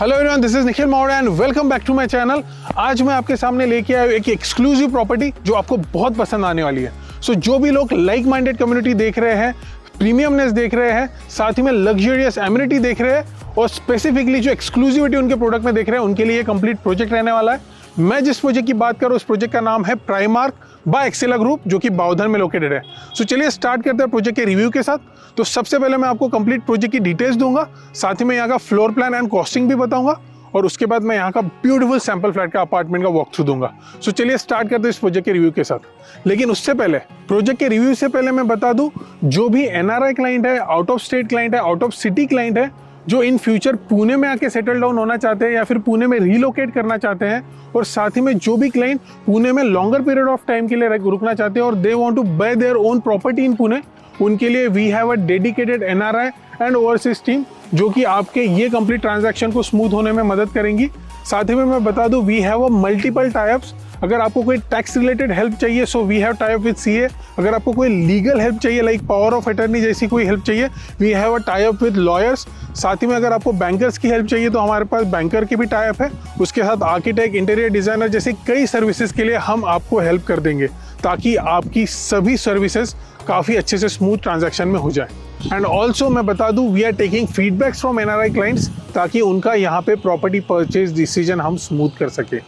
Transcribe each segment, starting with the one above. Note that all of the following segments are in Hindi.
Hello everyone, this is Nikhil Maurya and welcome back to my channel. आज मैं आपके सामने लेके आया हूं एक एक्सक्लूसिव प्रॉपर्टी जो आपको बहुत पसंद आने वाली है। सो जो भी लोग लाइक माइंडेड कम्युनिटी देख रहे हैं, प्रीमियमनेस देख रहे हैं, साथ ही में लग्जरियस एमिनिटी देख रहे हैं और स्पेसिफिकली जो एक्सक्लूसिविटी उनके प्रोडक्ट में देख रहे हैं, उनके लिए कंप्लीट प्रोजेक्ट रहने वाला है। मैं जिस प्रोजेक्ट की बात कर रहा हूँ उस प्रोजेक्ट का नाम है प्राइमार्क बाय एक्सेला ग्रुप, जो कि बाउधन में लोकेटेड है। सो चलिए स्टार्ट करते हैं प्रोजेक्ट के रिव्यू के साथ। तो सबसे पहले मैं आपको कंप्लीट प्रोजेक्ट की डिटेल्स दूंगा, साथ ही में यहाँ का फ्लोर प्लान एंड कॉस्टिंग भी बताऊंगा और उसके बाद मैं यहाँ का ब्यूटीफुल सैंपल फ्लैट का अपार्टमेंट का वॉक थ्रू दूंगा। सो चलिए स्टार्ट करते हैं इस प्रोजेक्ट के रिव्यू के साथ। लेकिन उससे पहले, प्रोजेक्ट के रिव्यू से पहले मैं बता दूं, जो भी एनआरआई क्लाइंट है, आउट ऑफ स्टेट क्लाइंट है, आउट ऑफ सिटी क्लाइंट है, जो इन फ्यूचर पुणे में आके सेटल डाउन होना चाहते हैं या फिर पुणे में रीलोकेट करना चाहते हैं, और साथ ही में जो भी क्लाइंट पुणे में लॉन्गर पीरियड ऑफ टाइम के लिए रुकना चाहते हैं और they want to buy their own property in Pune, उनके लिए we have a dedicated NRI and overseas team जो कि आपके ये कंप्लीट ट्रांजैक्शन को स्मूथ होने में मदद करेंगी। साथ ही में मैं बता दूं, we have a multiple types. अगर आपको कोई टैक्स रिलेटेड हेल्प चाहिए, so we have tie up with CA. अगर आपको कोई लीगल हेल्प चाहिए लाइक पावर ऑफ अटर्नी जैसी कोई हेल्प चाहिए, we have a tie up with lawyers. साथ ही में अगर आपको बैंकर्स की हेल्प चाहिए तो हमारे पास बैंकर की भी टाई अप है। उसके साथ आर्किटेक्ट, इंटीरियर डिजाइनर जैसे कई सर्विसेज के लिए हम आपको हेल्प कर देंगे, ताकि आपकी सभी सर्विसेज काफ़ी अच्छे से स्मूथ ट्रांजैक्शन में हो जाए। एंड ऑल्सो मैं बता दूं, we are taking feedbacks from NRI clients, ताकि उनका यहाँ पे प्रॉपर्टी परचेज डिसीजन हम स्मूथ कर सके।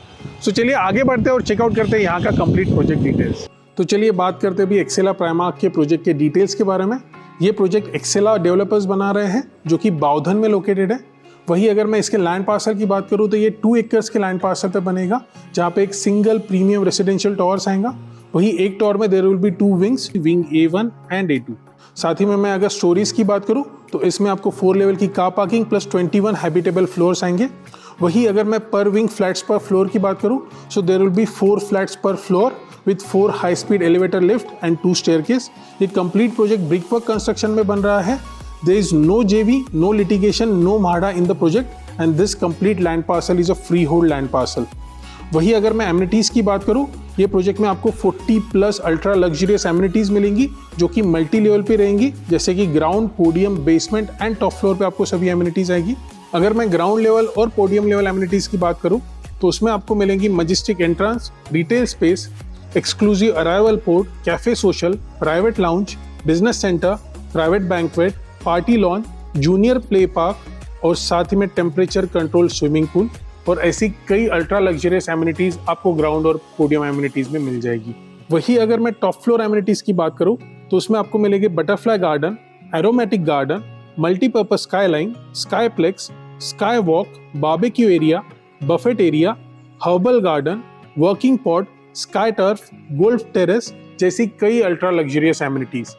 सो चलिए आगे बढ़ते हैं और चेकआउट करते हैं यहाँ का कंप्लीट प्रोजेक्ट डिटेल्स। तो चलिए बात करते हैं भी एक्सेला प्राइमार्क के प्रोजेक्ट के डिटेल्स के बारे में। ये प्रोजेक्ट एक्सेला डेवलपर्स बना रहे हैं जो कि बाउधन में लोकेटेड है। वही अगर मैं इसके लैंड पार्सल की बात करूँ तो ये 2 एकर्स के लैंड पार्सल पे बनेगा, जहाँ पे एक सिंगल प्रीमियम रेसिडेंशियल टावर्स आएगा। वही एक टावर में there will be 2 wings, wing A1 and A2। साथ ही में मैं अगर स्टोरीज की बात करूं तो इसमें आपको 4 लेवल की car parking plus 21 habitable floors आएंगे। वही अगर मैं पर विंग फ्लैट्स पर फ्लोर की बात करूं so there will be 4 flats per floor with 4 high speed elevator lift and 2 staircase. ये complete project brick work construction में बन रहा है। There is no JV, no litigation, no मार्डा in the project and this complete land parcel is a freehold land parcel. वही अगर मैं एमिनिटीज की बात करूं, ये प्रोजेक्ट में आपको 40 प्लस अल्ट्रा लग्जरियस एमिनिटीज मिलेंगी जो कि मल्टी लेवल पे रहेंगी, जैसे कि ground, podium, basement and top floor पे आपको सभी एमिनिटीज आएगी। अगर मैं ग्राउंड लेवल और पोडियम लेवल एमिनिटीज की बात करूं तो उसमें आपको मिलेंगी majestic entrance, retail space, exclusive arrival port, cafe social, private lounge, business centre, private banquet, party lawn, junior play park और साथ ही में टेम्परेचर कंट्रोल स्विमिंग पूल और ऐसी कई अल्ट्रा लग्जरियस एमिनिटीज आपको ग्राउंड और पोडियम एमिनिटीज में मिल जाएगी। वही अगर मैं टॉप फ्लोर एमिनिटीज की बात करूं तो उसमें आपको मिलेंगे butterfly garden, aromatic garden, multipurpose skyline, skyplex, sky walk, barbecue area, buffet area, herbal garden, working pot, sky turf, golf terrace जैसी कई अल्ट्रा लग्जरियस एमिनिटीज।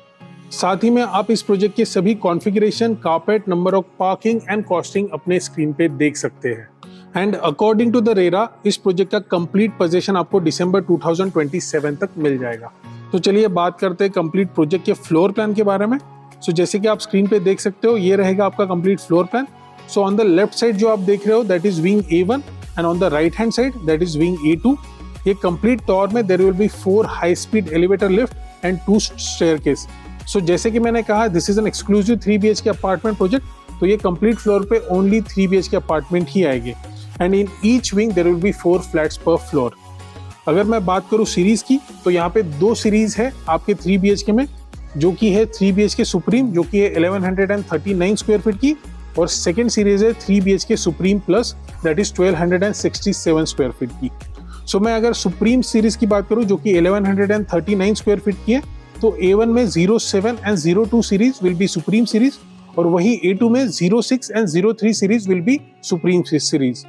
साथ ही में आप इस प्रोजेक्ट के सभी configuration, carpet, number of parking and costing अपने स्क्रीन पे देख सकते हैं। And according to the RERA, इस प्रोजेक्ट का कंप्लीट पोजीशन आपको दिसंबर 2027 तक मिल जाएगा। तो चलिए बात करते हैं कंप्लीट प्रोजेक्ट के फ्लोर प्लान के बारे में। सो जैसे कि आप स्क्रीन पे देख सकते हो, ये रहेगा आपका complete floor plan. So on the left side जो आप देख रहे हो that is wing A1 and on the right hand side that is wing A2। ये कंप्लीट टावर में there will be 4 high speed elevator lift and 2 staircase. So जैसे कि मैंने कहा, this is an exclusive 3 BHK apartment project, तो ये कंप्लीट फ्लोर पे ओनली 3 BHK अपार्टमेंट ही आएंगे and in each wing there will be 4 flats per floor. अगर मैं बात करूं सीरीज की तो यहाँ पे 2 सीरीज है आपके 3 BHK में, जो कि है 3 BHK सुप्रीम जो कि है 1139 स्क्वायर फीट की, और सेकेंड सीरीज है 3 BHK supreme plus that is 1267 square feet की। सो मैं अगर सुप्रीम सीरीज की बात करूं जो कि 1139 स्क्वायर फीट की है, तो A1 में 07 and 02 series will be supreme series और वही A2 में 06 and 03 series will be supreme series.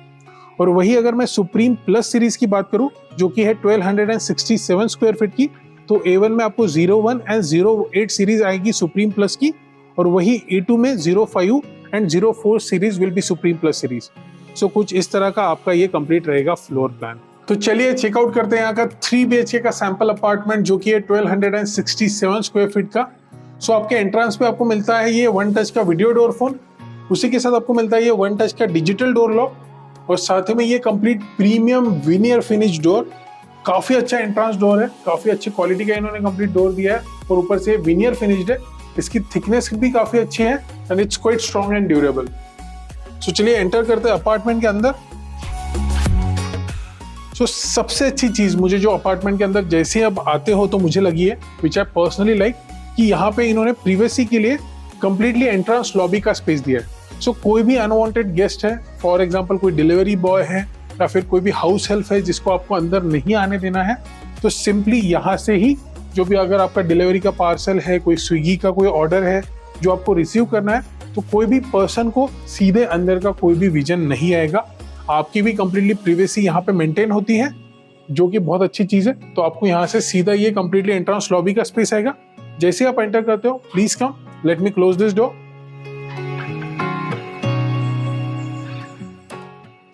और वही अगर मैं सुप्रीम प्लस सीरीज की बात करूं जो कि है 1267 स्क्वायर फीट की, तो A1 में आपको 01 एंड 08 सीरीज आएगी सुप्रीम प्लस की, और वही A2 में 05 and 04 series will be supreme plus series. So कुछ इस तरह का आपका ये कंप्लीट रहेगा फ्लोर प्लान। तो चलिए चेकआउट करते हैं यहाँ का 3 BHK का सैंपल अपार्टमेंट जो कि है 1267 स्क्वायर फीट का। सो आपके एंट्रेंस पे आपको मिलता है ये 1 टच का वीडियो डोर फोन, उसी के साथ आपको मिलता है ये 1 टच का डिजिटल डोर लॉक, और साथ ही में ये complete premium veneer finish door. काफी अच्छा एंट्रेंस डोर है, काफी अच्छी क्वालिटी का इन्होंने कंप्लीट डोर दिया है और ऊपर से विनियर फिनिश्ड है। इसकी थिकनेस भी काफी अच्छी है and it's quite strong and durable. So चलिए एंटर करते हैं अपार्टमेंट के अंदर। सो सबसे अच्छी चीज मुझे जो अपार्टमेंट के अंदर जैसे अब आते हो तो मुझे लगी है, विच आई पर्सनली लाइक, कि यहाँ पे इन्होंने प्रिवेसी के लिए कंप्लीटली एंट्रेंस लॉबी का स्पेस दिया है। सो कोई भी अनवांटेड गेस्ट है, फॉर एग्जांपल कोई डिलीवरी बॉय है या फिर कोई भी हाउस हेल्प है जिसको आपको अंदर नहीं आने देना है, तो सिंपली यहाँ से ही जो भी अगर आपका डिलीवरी का पार्सल है, कोई स्विगी का कोई ऑर्डर है जो आपको रिसीव करना है, तो कोई भी पर्सन को सीधे अंदर का कोई भी विजन नहीं आएगा। आपकी भी कंप्लीटली प्रिवेसी यहाँ पे मेंटेन होती है, जो कि बहुत अच्छी चीज है। तो आपको यहाँ से सीधा ये कंप्लीटली एंट्रेंस लॉबी का स्पेस आएगा। जैसे आप एंटर करते हो, please come, late me close this door.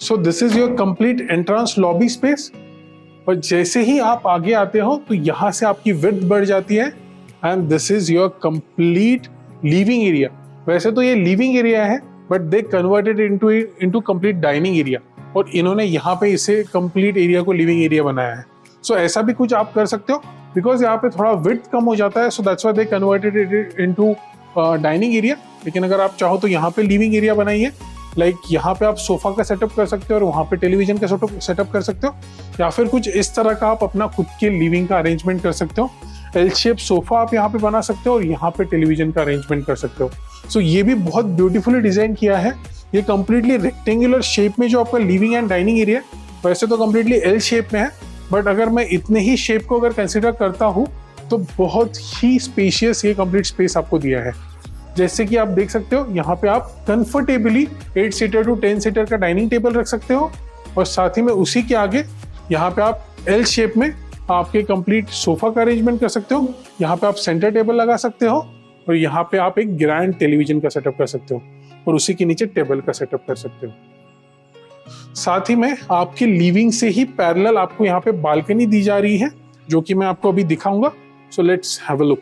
So this is your complete entrance lobby space. और जैसे ही आप आगे आते हो तो यहाँ से आपकी विड्थ बढ़ जाती है and this is your complete living area. वैसे तो ये लिविंग एरिया है, but they converted into complete dining area, और इन्होंने यहाँ पे इसे कंप्लीट एरिया को लिविंग एरिया बनाया है। सो ऐसा भी कुछ आप कर सकते हो, बिकॉज यहाँ पे थोड़ा विड्थ कम हो जाता है, so that's why they converted it into dining area. लेकिन अगर आप चाहो तो यहाँ पे लिविंग एरिया बनाइए, लाइक यहाँ पे आप सोफा का सेटअप कर सकते हो और वहाँ पे टेलीविजन का सेटअप कर सकते हो, या फिर कुछ इस तरह का आप अपना खुद के लिविंग का अरेंजमेंट कर सकते हो। एल शेप सोफा आप यहाँ पे बना सकते हो और यहाँ पे टेलीविजन का अरेंजमेंट कर सकते हो। सो ये भी बहुत ब्यूटीफुली डिजाइन किया है। ये कंप्लीटली रेक्टेंगुलर शेप में जो आपका लिविंग एंड डाइनिंग एरिया, वैसे तो कंप्लीटली एल शेप में है, बट अगर मैं इतने ही शेप को अगर कंसिडर करता हूँ तो बहुत ही स्पेशियस ये कंप्लीट स्पेस आपको दिया है। जैसे कि आप देख सकते हो, यहाँ पे आप कंफर्टेबली 8 सीटर टू 10 सीटर का डाइनिंग टेबल रख सकते हो, और साथ ही में उसी के आगे यहाँ पे आप एल शेप में आपके कंप्लीट सोफा का अरेंजमेंट कर सकते हो। यहाँ पे आप सेंटर टेबल लगा सकते हो और यहाँ पे आप एक ग्रैंड टेलीविजन का सेटअप कर सकते हो, और उसी के नीचे टेबल का सेटअप कर सकते हो। साथ ही में आपके लिविंग से ही पैरेलल आपको यहाँ पे बालकनी दी जा रही है, जो कि मैं आपको अभी दिखाऊंगा। So let's have a look.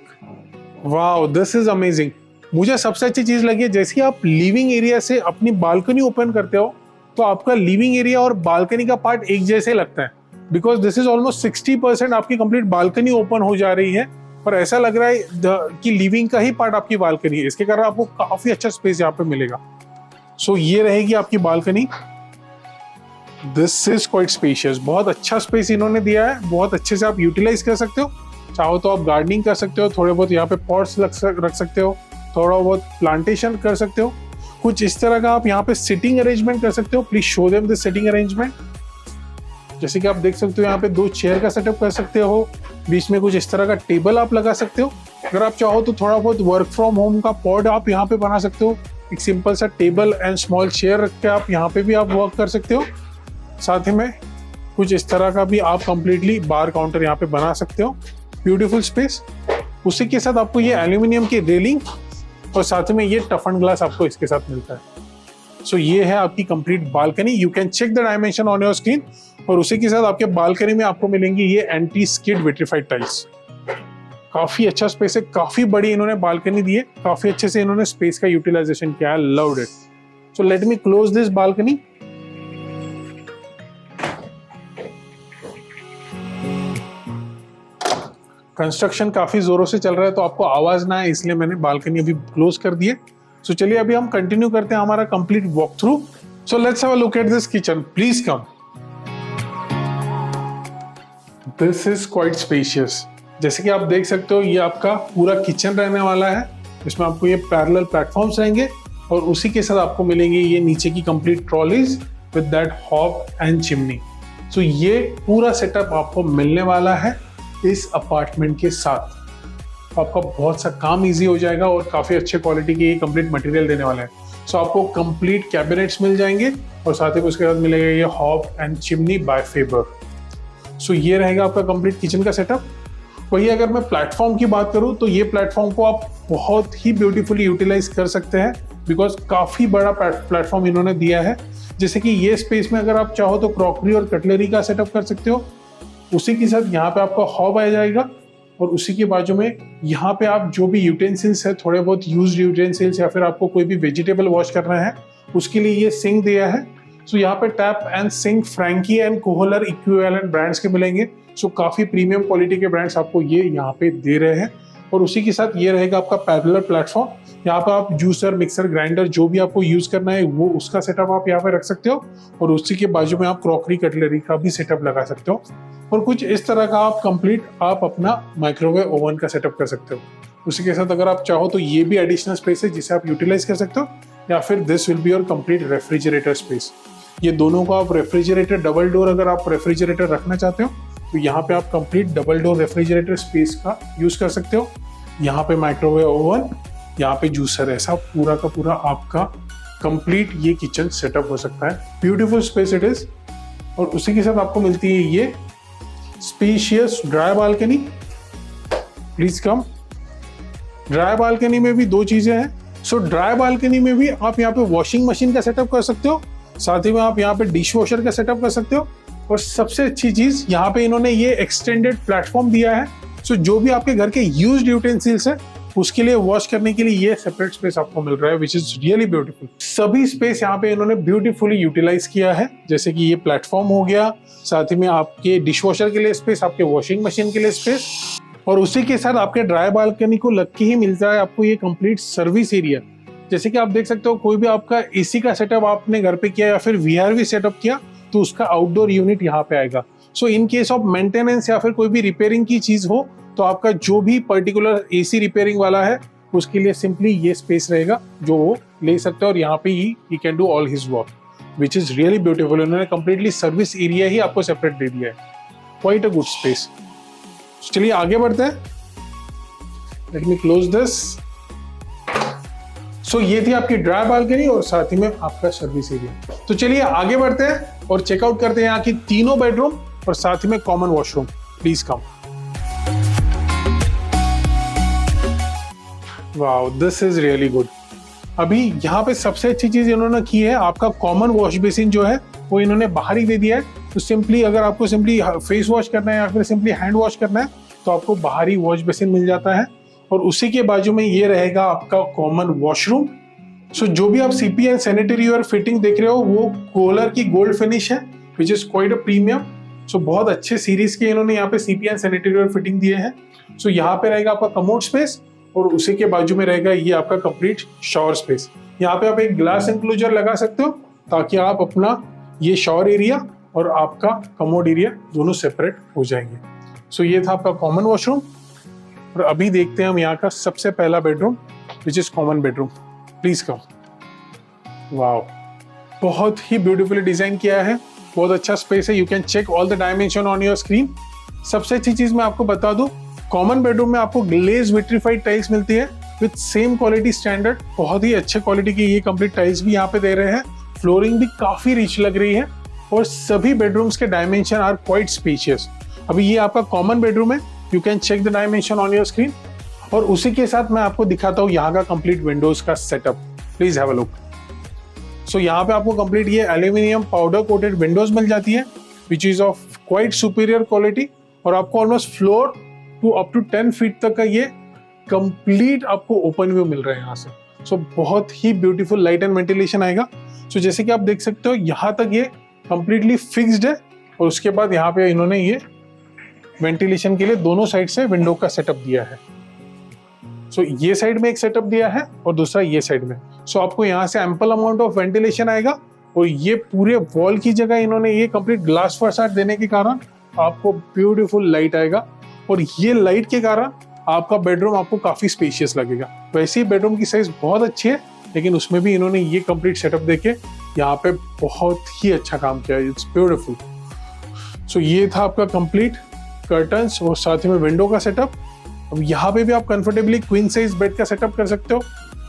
Wow, this is amazing. मुझे सबसे अच्छी चीज लगी है, जैसे आप लिविंग एरिया से अपनी बालकनी ओपन करते हो तो आपका लिविंग एरिया और बालकनी का पार्ट एक जैसे लगता है, बिकॉज दिस इज ऑलमोस्ट 60% आपकी कंप्लीट बालकनी ओपन हो जा रही है, और ऐसा लग रहा है कि लिविंग का ही पार्ट आपकी बालकनी है। इसके कारण आपको काफी अच्छा स्पेस यहाँ पे मिलेगा। सो ये रहेगी आपकी balcony. This is quite spacious. बहुत अच्छा स्पेस इन्होंने दिया है, बहुत अच्छे से आप यूटिलाइज कर सकते हो। चाहो तो आप गार्डनिंग कर सकते हो, थोड़े बहुत यहाँ पे पॉट्स रख सकते हो, थोड़ा बहुत प्लांटेशन कर सकते हो, कुछ इस तरह का आप यहाँ पे सिटिंग अरेंजमेंट कर सकते हो। Please show them this sitting arrangement. जैसे कि आप देख सकते हो, यहाँ पे 2 चेयर का सेटअप कर सकते हो, बीच में कुछ इस तरह का टेबल आप लगा सकते हो। अगर आप चाहो तो थोड़ा बहुत वर्क फ्रॉम होम का पॉड आप यहाँ पे बना सकते हो। एक सिंपल सा टेबल एंड स्मॉल चेयर रख के आप यहाँ पे भी आप वर्क कर सकते हो। साथ ही में कुछ इस तरह का भी आप कंप्लीटली बार काउंटर यहाँ पे बना सकते हो। Beautiful space. उसी के साथ आपको ये एल्यूमिनियम की रेलिंग और साथ में ये टफन ग्लास आपको इसके साथ मिलता है। सो ये है आपकी complete balcony. You can check the dimension on your screen. और उसी के साथ आपके बालकनी में आपको मिलेंगी ये एंटी स्किड विट्रीफाइड टाइल्स। काफी अच्छा स्पेस है, काफी बड़ी इन्होंने बालकनी दी है, काफी अच्छे से इन्होंने स्पेस का यूटिलाइजेशन किया है। Loved it. So let me close this balcony. Construction काफी जोरों से चल रहा है, तो आपको आवाज ना आए इसलिए मैंने बालकनी अभी क्लोज कर दी है। सो चलिए अभी हम कंटिन्यू करते हैं हमारा complete walk through. So let's have a look at this kitchen. Please come. This is quite spacious. जैसे कि आप देख सकते हो, ये आपका पूरा किचन रहने वाला है। इसमें आपको ये पैरेलल प्लेटफॉर्म्स रहेंगे और उसी के साथ आपको मिलेंगे ये नीचे की complete trolleys with that hob and chimney. So ये पूरा सेटअप आपको मिलने वाला है इस अपार्टमेंट के साथ। आपका बहुत सा काम इजी हो जाएगा और काफी अच्छे क्वालिटी की कंप्लीट मटेरियल देने वाले हैं। सो आपको कंप्लीट कैबिनेट्स मिल जाएंगे और साथ ही उसके साथ मिलेगा ये hob and chimney by Faber. So ये रहेगा आपका कंप्लीट किचन का सेटअप। वही अगर मैं प्लेटफॉर्म की बात करूं तो ये प्लेटफॉर्म को आप बहुत ही ब्यूटीफुली यूटिलाइज कर सकते हैं, बिकॉज काफी बड़ा प्लेटफॉर्म इन्होंने दिया है। जैसे कि ये स्पेस में अगर आप चाहो तो क्रॉकरी और कटलरी का सेटअप कर सकते हो। उसी के साथ यहाँ पे आपका हॉब आ जाएगा और उसी के बाजू में यहाँ पे आप जो भी यूटेंसिल्स है, थोड़े बहुत यूज्ड यूटेंसिल्स या फिर आपको कोई भी वेजिटेबल वॉश करना है, उसके लिए ये सिंक दिया है। सो यहाँ पे tap and sink Franke and Kohler equivalent brands के मिलेंगे। सो काफी प्रीमियम क्वालिटी के ब्रांड्स आपको ये यहाँ पे दे रहे हैं। और उसी के साथ ये रहेगा आपका पैरेलल प्लेटफॉर्म। यहाँ पर आप जूसर, मिक्सर, ग्राइंडर जो भी आपको यूज करना है वो उसका सेटअप आप यहाँ पे रख सकते हो, और उसी के बाजू में आप क्रॉकरी कटलरी का भी सेटअप लगा सकते हो। और कुछ इस तरह का आप कंप्लीट आप अपना माइक्रोवेव ओवन का सेटअप कर सकते हो। उसी के साथ अगर आप चाहो तो ये भी एडिशनल स्पेस है जिसे आप यूटिलाइज कर सकते हो, या फिर this will be your complete refrigerator space. ये दोनों को आप रेफ्रिजरेटर डबल डोर, अगर आप रेफ्रिजरेटर रखना चाहते हो तो यहाँ पे आप complete double door refrigerator space का यूज कर सकते हो। यहाँ पे माइक्रोवेव ओवन, यहाँ पे जूसर, ऐसा पूरा का पूरा आपका कंप्लीट ये किचन सेटअप हो सकता है। Beautiful space it is. और उसी के साथ आपको मिलती है ये spacious dry balcony. Please come. Dry balcony में भी दो चीजें हैं। सो ड्राई बालकनी में भी आप यहाँ पे वॉशिंग मशीन का सेटअप कर सकते हो, साथ ही में आप यहाँ पे डिश वॉशर का सेटअप कर सकते हो। और सबसे अच्छी चीज यहाँ पे इन्होंने ये एक्सटेंडेड प्लेटफॉर्म दिया है। सो जो भी आपके घर के यूज्ड यूटेंसिल्स है उसके लिए वॉश करने के लिए ये सेपरेट स्पेस आपको मिल रहा है, विच इज रियली ब्यूटीफुल। सभी स्पेस यहाँ पे इन्होंने ब्यूटीफुली यूटिलाइज किया है, जैसे कि ये प्लेटफॉर्म हो गया, साथ ही में आपके डिश वॉशर के लिए स्पेस, आपके वॉशिंग मशीन के लिए स्पेस, और उसी के साथ आपके ड्राई बालकनी को लग के ही मिलता है आपको ये कंप्लीट सर्विस एरिया। जैसे कि आप देख सकते हो कोई भी आपका एसी का सेटअप आपने घर पे किया या फिर वीआरवी सेटअप किया तो उसका आउटडोर यूनिट यहाँ पे आएगा। सो इन केस ऑफ मेंटेनेंस या फिर कोई भी रिपेयरिंग की चीज हो तो आपका जो भी पर्टिकुलर एसी रिपेयरिंग वाला है उसके लिए सिंपली ये स्पेस रहेगा जो वो ले सकते हैं, और यहाँ पे ही can do all his work, which is really beautiful. उन्होंने कंप्लीटली सर्विस एरिया ही आपको सेपरेट दे दिया है। Quite a good space. चलिए आगे बढ़ते हैं। Let me close this. So ये थी आपकी ड्राई बालकनी और साथ ही में आपका सर्विस एरिया। तो चलिए आगे बढ़ते हैं और चेकआउट करते हैं यहाँ की तीनों बेडरूम और साथ ही में common washroom. Please come. Wow, this is really good. अभी यहाँ पे सबसे अच्छी चीज इन्होंने की है, आपका कॉमन वॉश बेसिन जो है वो इन्होंने बाहर ही दे दिया है। तो सिंपली अगर आपको सिंपली फेस वॉश करना है या फिर सिंपली हैंड वॉश करना है तो आपको बाहर ही वॉश बेसिन मिल जाता है, और उसी के बाजू में ये रहेगा आपका कॉमन वॉशरूम। सो जो भी आप CP and sanitary ware fitting देख रहे हो वो कोलर की गोल्ड फिनिश है, which is quite a premium. So बहुत अच्छे सीरीज के इन्होंने यहाँ पे CP and sanitary ware fitting दिए हैं। सो यहाँ पे रहेगा आपका कमोड स्पेस और उसी के बाजू में रहेगा ये आपका कंप्लीट शावर स्पेस। यहाँ पे आप एक ग्लास इंक्लोजर लगा सकते हो ताकि आप अपना ये शावर एरिया और आपका कमोड एरिया दोनों सेपरेट हो जाएंगे। सो ये था आपका कॉमन वॉशरूम। और अभी देखते हैं हम यहाँ का सबसे पहला bedroom, which is common bedroom. Please come. Wow, बहुत ही ब्यूटीफुली डिजाइन किया है, बहुत अच्छा स्पेस है। You can check all the dimension on your screen. सबसे अच्छी चीज मैं आपको बता दूं, कॉमन बेडरूम में आपको ग्लेज विट्रीफाइड टाइल्स मिलती है विद सेम क्वालिटी स्टैंडर्ड। बहुत ही अच्छे क्वालिटी की ये कंप्लीट टाइल्स भी यहाँ पे दे रहे हैं। फ्लोरिंग भी काफी रिच लग रही है और सभी बेडरूम्स के डायमेंशन आर क्वाइट स्पेशियस। अभी ये आपका कॉमन बेडरूम है, you can check the dimension on your screen. और उसी के साथ मैं आपको दिखाता हूँ यहाँ का कंप्लीट विंडोज का setup. Please have a look. So यहाँ पे आपको कंप्लीट ये एल्यूमिनियम पाउडर कोटेड विंडोज मिल जाती है, which is of quite superior quality, और आपको almost floor to up to 10 feet तक का ये कंप्लीट आपको ओपन व्यू मिल रहा है यहाँ से। सो बहुत ही ब्यूटीफुल लाइट एंड वेंटिलेशन आएगा। सो जैसे कि आप देख सकते हो यहाँ तक ये कंप्लीटली फिक्स्ड है, और उसके बाद यहाँ पे इन्होंने ये वेंटिलेशन के लिए दोनों साइड से विंडो का सेटअप दिया है। सो ये साइड में एक सेटअप दिया है और दूसरा ये साइड में। सो आपको यहाँ से एम्पल अमाउंट ऑफ वेंटिलेशन आएगा, और ये पूरे वॉल की जगह इन्होंने ये कंप्लीट ग्लास फसाड देने के कारण आपको ब्यूटीफुल लाइट आएगा, और ये लाइट के कारण आपका बेडरूम आपको काफी स्पेशियस लगेगा। वैसे ही बेडरूम की साइज बहुत अच्छी है, लेकिन उसमें भी इन्होंने ये कंप्लीट सेटअप देके यहाँ पे बहुत ही अच्छा काम किया है। It's beautiful. सो ये था आपका कंप्लीट कर्टन्स और साथ ही में विंडो का सेटअप। अब यहाँ पे भी आप कंफर्टेबली क्वीन साइज बेड का सेटअप कर सकते हो,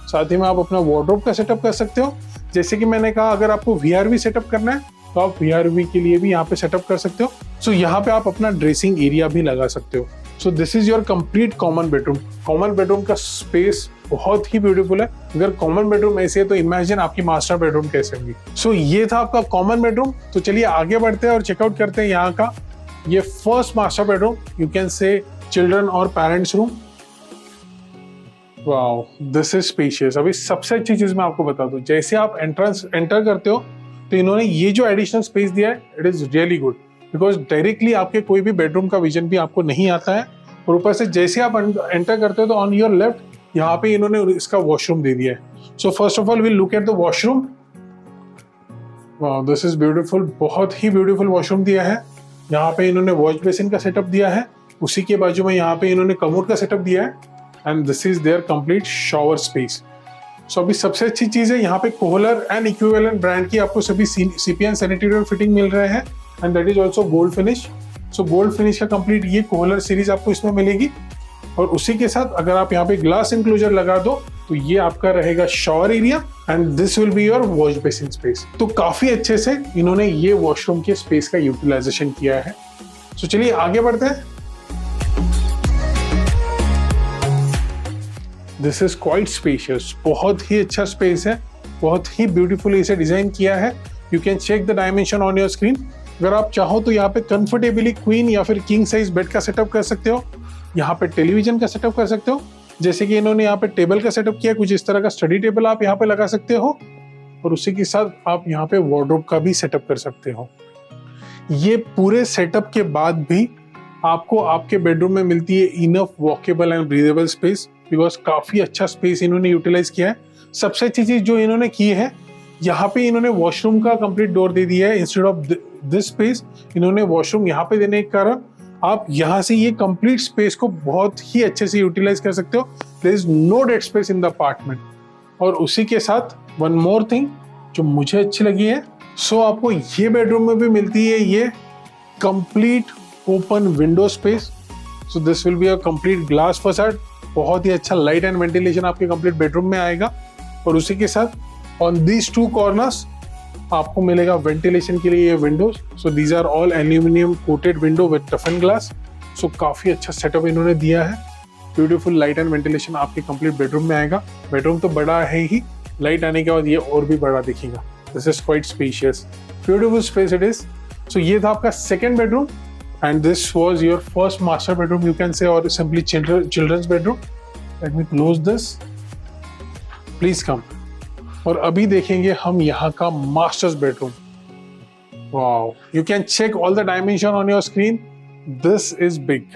साथ ही में आप अपना वार्डरोब का सेटअप कर सकते हो। जैसे कि मैंने कहा, अगर आपको वीआरवी सेटअप करना है तो आप वीआरवी के लिए भी यहाँ पे सेटअप कर सकते हो। सो यहाँ पे आप अपना ड्रेसिंग एरिया भी लगा सकते हो। So this is your complete common bedroom. Common bedroom का स्पेस बहुत ही ब्यूटीफुल है। अगर कॉमन बेडरूम ऐसे है तो इमेजिन आपकी मास्टर बेडरूम कैसे होगी। सो ये था आपका कॉमन बेडरूम। तो चलिए आगे बढ़ते हैं और चेकआउट करते हैं यहाँ का ये first master bedroom, you can say children और parents room. Wow, this is spacious. अभी सबसे अच्छी चीज मैं आपको बता दूं, जैसे आप एंटर करते हो तो इन्होंने ये जो एडिशनल स्पेस दिया है, it is really good, because directly आपके कोई भी बेडरूम का विजन भी आपको नहीं आता है, और ऊपर से जैसे आप एंटर करते हो तो ऑन योर लेफ्ट यहाँ पे इन्होंने इसका वॉशरूम दे दिया है। So first of all will look at the washroom. Wow, this is beautiful, बहुत ही ब्यूटीफुल वॉशरूम दिया है। यहाँ पे इन्होंने वॉश बेसिन का सेटअप दिया है, उसी के बाजू में यहाँ पे इन्होंने कमोड का सेटअप दिया है and this is their complete shower space. So अभी सबसे अच्छी चीज है, यहाँ पे कोहलर एंड इक्विवेलेंट ब्रांड की आपको सभी सीपीएन सैनिटरी फिटिंग मिल रहे हैं and that is also gold finish. So gold finish का कंप्लीट ये कोहलर सीरीज आपको इसमें मिलेगी और उसी के साथ अगर आप यहाँ पे ग्लास इंक्लोजर लगा दो तो ये आपका रहेगा shower area and this will be your wash basin space. तो काफी अच्छे से इन्होंने ये वॉशरूम के स्पेस का यूटिलाइजेशन किया है। सो चलिए आगे बढ़ते हैं। दिस इज क्वाइट स्पेशियस, बहुत ही अच्छा स्पेस है, बहुत ही ब्यूटीफुली इसे डिजाइन किया है। You can check the dimension on your screen. अगर आप चाहो तो यहाँ पे कंफर्टेबली क्वीन या फिर किंग साइज बेड का सेटअप कर सकते हो, यहाँ पे टेलीविजन का सेटअप कर सकते हो, जैसे कि इन्होंने यहाँ पे टेबल का सेटअप किया, कुछ इस तरह का स्टडी टेबल आप यहाँ पे लगा सकते हो और उसी के साथ आप यहाँ पे वार्डरोब का भी सेटअप कर सकते हो। ये पूरे सेटअप के बाद भी आपको आपके बेडरूम में मिलती है enough walkable and breathable space, because काफी अच्छा स्पेस इन्होंने यूटिलाइज किया है। सबसे अच्छी चीज जो इन्होंने की है, यहाँ पे इन्होंने वॉशरूम का कंप्लीट डोर दे दिया है। इंस्टेड ऑफ दिस स्पेस इन्होंने वॉशरूम यहाँ पे देने के कारण आप यहाँ से ये कंप्लीट स्पेस को बहुत ही अच्छे से यूटिलाइज कर सकते हो। There is no dead space in the apartment. और उसी के साथ वन मोर थिंग जो मुझे अच्छी लगी है, सो आपको ये बेडरूम में भी मिलती है ये complete open window space. So this will be a complete glass facade, बहुत ही अच्छा लाइट एंड वेंटिलेशन आपके कंप्लीट बेडरूम में आएगा। और उसी के साथ ऑन दीज टू कॉर्नर्स आपको मिलेगा वेंटिलेशन के लिए ये windows. So these are all aluminium coated window with toughen glass. So काफी अच्छा सेटअप इन्होंने दिया है। ब्यूटीफुल लाइट एंड वेंटिलेशन आपके कंप्लीट बेडरूम में आएगा। बेडरूम तो बड़ा है ही, लाइट आने के बाद ये और भी बड़ा दिखेगा। This is quite spacious, beautiful space it is. So ये था आपका second bedroom and this was your first master bedroom, you can say, or simply children's bedroom. Let me close this, please come. और अभी देखेंगे हम यहाँ का masters bedroom. Wow, you can check all the dimension on your screen. This is big,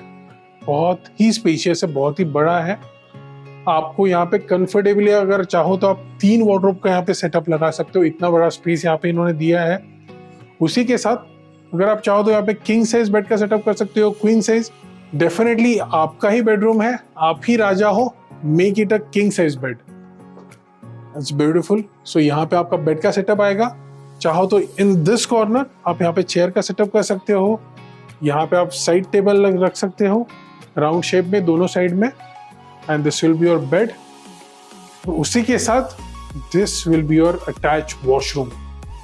बहुत ही स्पेशियस है, बहुत ही बड़ा है। आपको यहाँ पे कंफर्टेबली अगर चाहो तो आप 3 वार्डरोब का यहाँ पे सेटअप लगा सकते हो, इतना बड़ा स्पेस यहाँ पे इन्होंने दिया है। उसी के साथ अगर आप चाहो तो यहाँ पे किंग साइज बेड का सेटअप कर सकते हो, क्वीन साइज। डेफिनेटली आपका ही बेडरूम है, आप ही राजा हो, make it a king size bed. It's beautiful. So यहाँ पे आपका बेड का सेटअप आएगा। चाहो तो इन दिस कॉर्नर आप यहाँ पे चेयर का सेटअप कर सकते हो, यहाँ पे आप साइड टेबल रख सकते हो राउंड शेप में दोनों साइड में and this will be your bed. उसी के साथ this will be your attach washroom.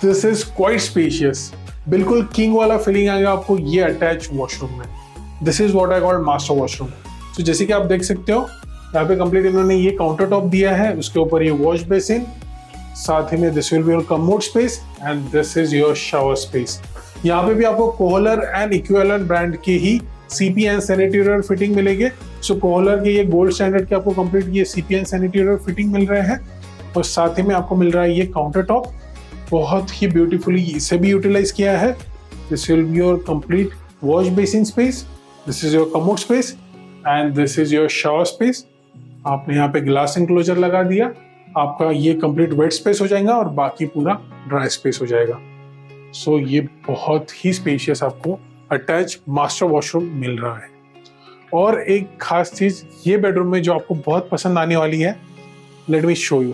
This is quite spacious, बिल्कुल किंग वाला फीलिंग आएगा आपको ये अटैच वॉशरूम में। This is what I call master washroom. तो जैसे कि आप देख सकते हो यहाँ पे कंप्लीट इन्होंने ये काउंटर टॉप दिया है, उसके ऊपर ये वॉश बेसिन, साथ ही में this will be your commode space and this is your shower space. यहाँ पे भी आपको कोहलर एंड इक्विवेलेंट ब्रांड के ही सीपीएन सैनिटरी फिटिंग मिलेंगे। सो कोहलर के ये गोल्ड स्टैंडर्ड के आपको कंप्लीट ये सीपीएन सैनिटरी फिटिंग मिल रहे हैं और साथ ही में आपको मिल रहा है ये काउंटर टॉप, बहुत ही ब्यूटीफुली इसे भी यूटिलाइज किया है। This will be your complete wash basin space, this is your commode space and this is your shower space. आपने यहाँ पे ग्लास इंक्लोजर लगा दिया, आपका ये कंप्लीट वेट स्पेस हो जाएगा और बाकी पूरा ड्राई स्पेस हो जाएगा। सो ये बहुत ही स्पेशियस आपको अटैच मास्टर वॉशरूम मिल रहा है। और एक खास चीज ये बेडरूम में जो आपको बहुत पसंद आने वाली है, लेट मी शो यू।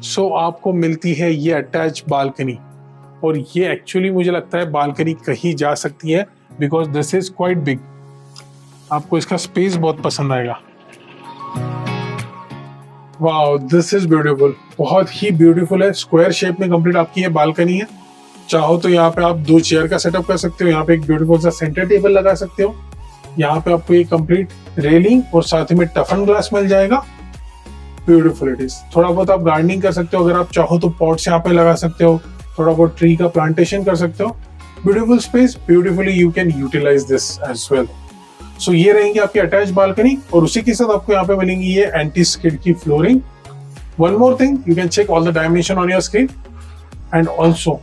सो आपको मिलती है ये अटैच बालकनी और ये एक्चुअली मुझे लगता है बालकनी कहीं जा सकती है because this is quite big. आपको इसका स्पेस बहुत पसंद आएगा। वाओ, दिस इज ब्यूटीफुल, बहुत ही ब्यूटीफुल है। स्क्वायर शेप में कंप्लीट आपकी ये बालकनी है। चाहो तो यहाँ पे आप 2 चेयर का सेटअप कर सकते हो, यहाँ पे एक ब्यूटीफुल सा सेंटर टेबल लगा सकते हो। यहाँ पे आपको ये कंप्लीट रेलिंग और साथ ही में टफन ग्लास मिल जाएगा। Beautiful it is. थोड़ा बहुत आप गार्डनिंग कर सकते हो, अगर आप चाहो तो पॉट्स यहाँ पे लगा सकते हो, थोड़ा बहुत ट्री का प्लांटेशन कर सकते हो। Beautiful space, beautifully you can utilise this as well. So ये रहेंगी आपकी अटैच बालकनी और उसी के साथ आपको यहाँ पे मिलेंगी ये एंटी स्किड की flooring. One more thing, you can check all the dimension on your screen and also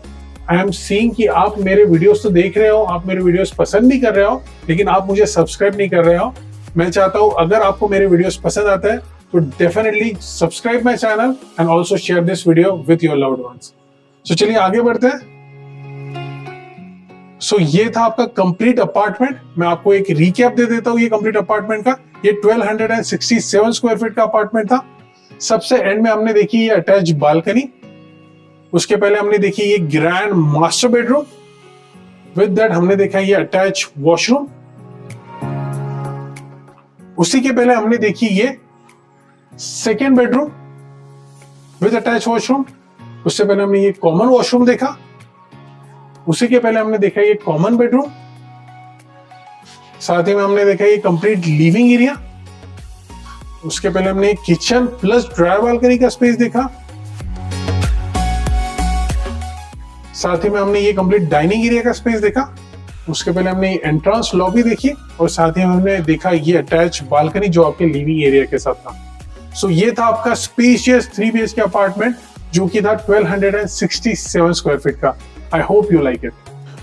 I am seeing कि आप मेरे वीडियोस तो देख रहे हो, आप मेरे वीडियोस पसंद भी कर रहे हो, लेकिन आप मुझे सब्सक्राइब नहीं कर रहे हो। मैं चाहता हूं अगर आपको मेरे वीडियोस पसंद आते हैं तो definitely subscribe my channel and also share this video with your loved ones. So चलिए आगे बढ़ते हैं। सो ये था आपका कंप्लीट अपार्टमेंट। मैं आपको एक रिकैप दे देता हूं ये कंप्लीट अपार्टमेंट का। ये 1267 स्क्वायर फीट का अपार्टमेंट था। सबसे एंड में हमने देखी ये अटैच बालकनी, उसके पहले हमने देखी ये grand master bedroom, with that हमने देखा ये अटैच वॉशरूम, उसी के पहले हमने देखी ये second bedroom with attach washroom, उससे पहले हमने ये कॉमन वॉशरूम देखा, उसी के पहले हमने देखा ये कॉमन बेडरूम, साथ ही में हमने देखा ये कंप्लीट लिविंग एरिया, उसके पहले हमने किचन प्लस ड्राई बालकनी का स्पेस देखा, साथ ही में हमने ये कंप्लीट डाइनिंग एरिया का स्पेस देखा, उसके पहले हमने एंट्रेंस लॉबी देखी और साथ ही में हमने देखा ये अटैच बालकनी जो आपके लिविंग एरिया के साथ था। सो ये था आपका स्पेशियस 3 BHK अपार्टमेंट जो कि था 1267 स्क्वायर फीट का। I hope you like it.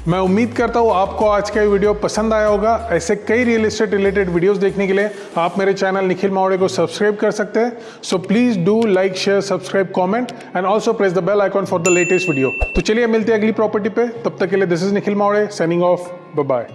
मैं उम्मीद करता हूँ आपको आज का ये वीडियो पसंद आया होगा। ऐसे कई रियल एस्टेट रिलेटेड वीडियोस देखने के लिए आप मेरे चैनल निखिल मावड़े को सब्सक्राइब कर सकते हैं। So please do like, share, subscribe, comment and also press the bell icon for the latest video. तो चलिए मिलते हैं अगली प्रॉपर्टी पे, तब तक के लिए this is Nikhil Mawade signing off, bye bye.